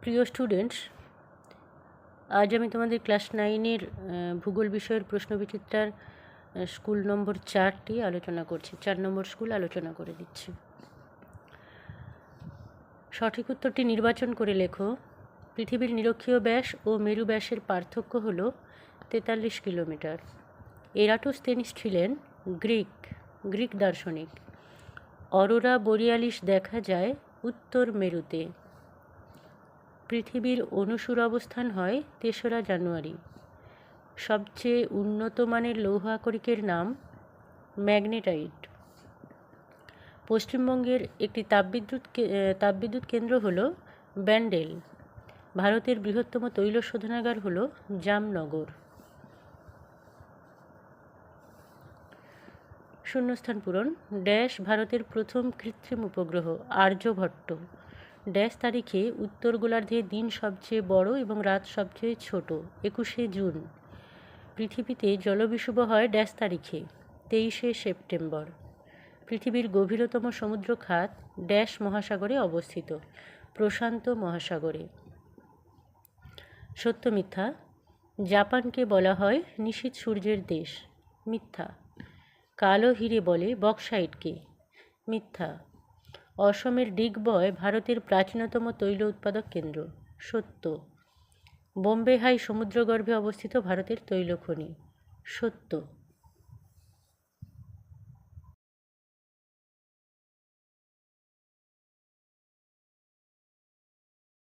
প্রিয় স্টুডেন্টস, আজ আমি তোমাদের ক্লাস 9-এর ভূগোল বিষয়ের প্রশ্নবিচিত্রার স্কুল নম্বর 4টি আলোচনা করছি। 4 নম্বর স্কুল আলোচনা করে দিচ্ছি। সঠিক উত্তরটি নির্বাচন করে লেখো। পৃথিবীর নিরক্ষীয় ব্যাস ও মেরু ব্যাসের পার্থক্য হল 43 কিলোমিটার। এরাটোস্থেনিস ছিলেন গ্রিক দার্শনিক। অরোরা বোরিয়ালিস দেখা যায় উত্তর মেরুতে। পৃথিবীর অনুসুর অবস্থান হয় 3রা জানুয়ারি। সবচেয়ে উন্নত মানের লৌহ আকরিকের নাম ম্যাগনেটাইট। পশ্চিমবঙ্গের একটি তাপবিদ্যুৎ কেন্দ্র হল ব্যান্ডেল। ভারতের বৃহত্তম তৈল শোধনাগার হল জামনগর। শূন্যস্থান পূরণ। ড্যাশ ভারতের প্রথম কৃত্রিম উপগ্রহ আর্যভট্ট। ড্যাশ তারিখে উত্তর গোলার্ধে দিন সবচেয়ে বড় এবং রাত সবচেয়ে ছোট 21শে জুন। পৃথিবীতে জলবিষুব হয় ড্যাশ তারিখে 23শে সেপ্টেম্বর। পৃথিবীর গভীরতম সমুদ্র খাত ড্যাশ মহাসাগরে অবস্থিত, প্রশান্ত মহাসাগরে। সত্য মিথ্যা। জাপানকে বলা হয় নিশীথ সূর্যের দেশ। মিথ্যা। কালো হিরে বলে বক্সাইটকে। মিথ্যা। অসমের ডিগবয় ভারতের প্রাচীনতম তৈল উৎপাদক কেন্দ্র। সত্য। বোম্বে হাই সমুদ্রগর্ভে অবস্থিত ভারতের তৈল খনি। সত্য।